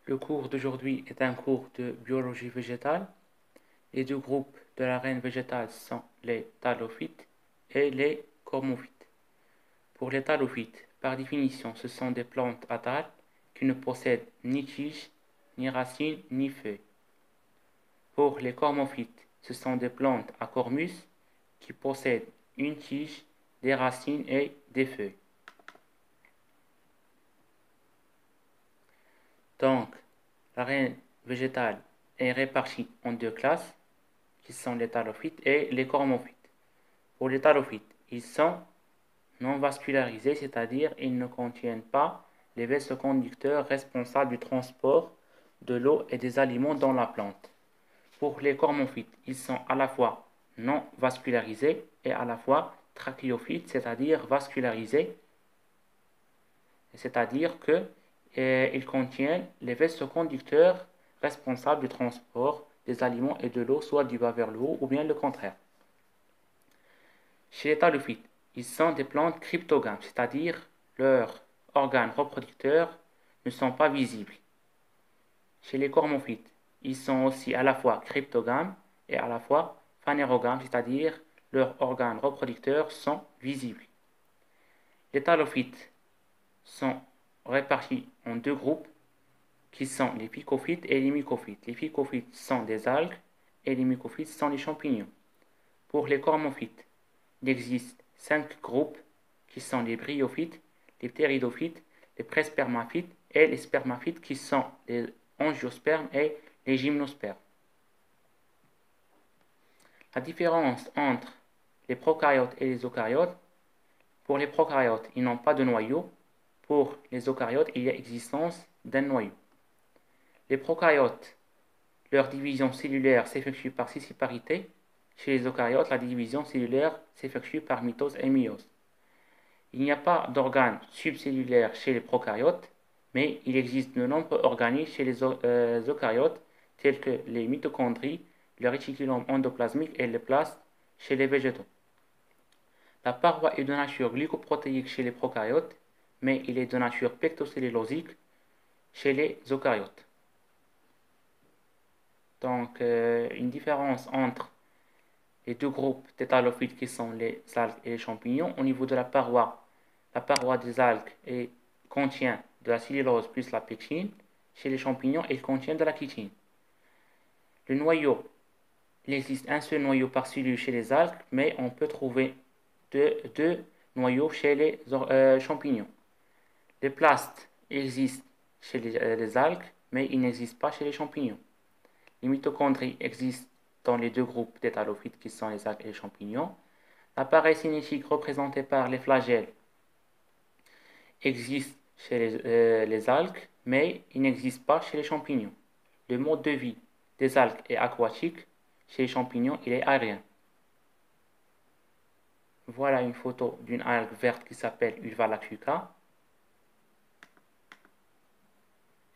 Le cours d'aujourd'hui est un cours de biologie végétale. Les deux groupes de la reine végétale sont les thalophytes et les cormophytes. Pour les thalophytes, par définition, ce sont des plantes atales qui ne possèdent ni tiges, ni racines, ni feuilles. Pour les cormophytes, ce sont des plantes à cormus qui possèdent une tige, des racines et des feuilles. Donc, la reine végétale est répartie en deux classes, qui sont les thalophytes et les cormophytes. Pour les thalophytes, ils sont non vascularisés, c'est-à-dire ils ne contiennent pas les vaisseaux conducteurs responsables du transport de l'eau et des aliments dans la plante. Pour les cormophytes, ils sont à la fois non vascularisés et à la fois trachéophytes, c'est-à-dire vascularisés, c'est-à-dire qu'ils contiennent les vaisseaux conducteurs responsables du transport des aliments et de l'eau, soit du bas vers le haut ou bien le contraire. Chez les thalophytes, ils sont des plantes cryptogames, c'est-à-dire leurs organes reproducteurs ne sont pas visibles. Chez les cormophytes, ils sont aussi à la fois cryptogames et à la fois phanérogames, c'est-à-dire leurs organes reproducteurs sont visibles. Les thalophytes sont répartis en deux groupes qui sont les phycophytes et les mycophytes. Les phycophytes sont des algues et les mycophytes sont les champignons. Pour les cormophytes, il existe 5 groupes qui sont les bryophytes, les ptéridophytes, les prespermaphytes et les spermaphytes qui sont les angiospermes et les gymnospermes. La différence entre les prokaryotes et les eucaryotes: pour les prokaryotes, ils n'ont pas de noyau. Pour les eucaryotes, il y a existence d'un noyau. Les prokaryotes, leur division cellulaire s'effectue par scisciparité. Chez les eucaryotes, la division cellulaire s'effectue par mitose et méiose. Il n'y a pas d'organes subcellulaires chez les prokaryotes, mais il existe de nombreux organes chez les eucaryotes, tels que les mitochondries, le réticulum endoplasmique et les plasmes chez les végétaux. La paroi est de nature glycoprotéique chez les prokaryotes, mais il est de nature pectocellulosique chez les eucaryotes. Donc, une différence entre les deux groupes des thalophytes qui sont les algues et les champignons. Au niveau de la paroi des algues contient de la cellulose plus la pectine. Chez les champignons, elle contient de la chitine. Le noyau, il existe un seul noyau par cellule chez les algues, mais on peut trouver deux noyaux chez les champignons. Les plastes existent chez les algues, mais ils n'existent pas chez les champignons. Les mitochondries existent dans les deux groupes des thalophytes qui sont les algues et les champignons. L'appareil cinétique représenté par les flagelles existe chez les algues, mais il n'existe pas chez les champignons. Le mode de vie des algues est aquatique. Chez les champignons, il est aérien. Voilà une photo d'une algue verte qui s'appelle Ulva lactuca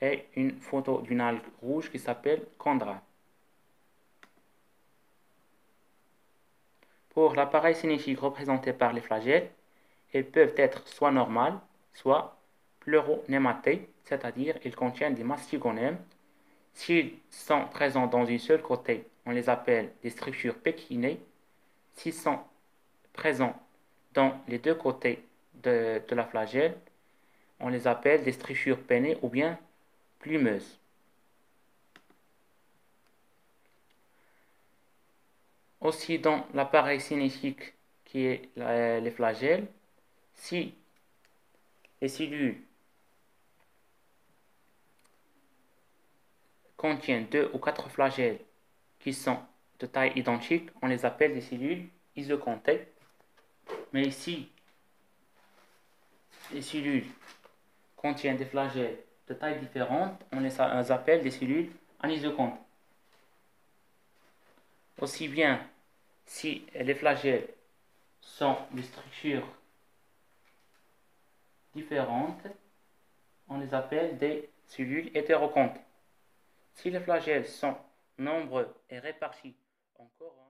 et une photo d'une algue rouge qui s'appelle Chondra. Pour l'appareil cinétique représenté par les flagelles, elles peuvent être soit normales, soit pleuronématées, c'est-à-dire ils contiennent des mastigonèmes. S'ils sont présents dans une seule côté, on les appelle des structures péquinées. S'ils sont présents dans les deux côtés de la flagelle, on les appelle des structures pennées ou bien plumeuses. Aussi dans l'appareil cinétique qui est les flagelles, si les cellules contiennent 2 ou 4 flagelles qui sont de taille identique, on les appelle des cellules isocontées. Mais si les cellules contiennent des flagelles de taille différente, on les appelle des cellules anisocontées. Aussi bien si les flagelles sont de structures différentes, on les appelle des cellules hétérocontées. Si les flagelles sont nombreux et répartis en corons,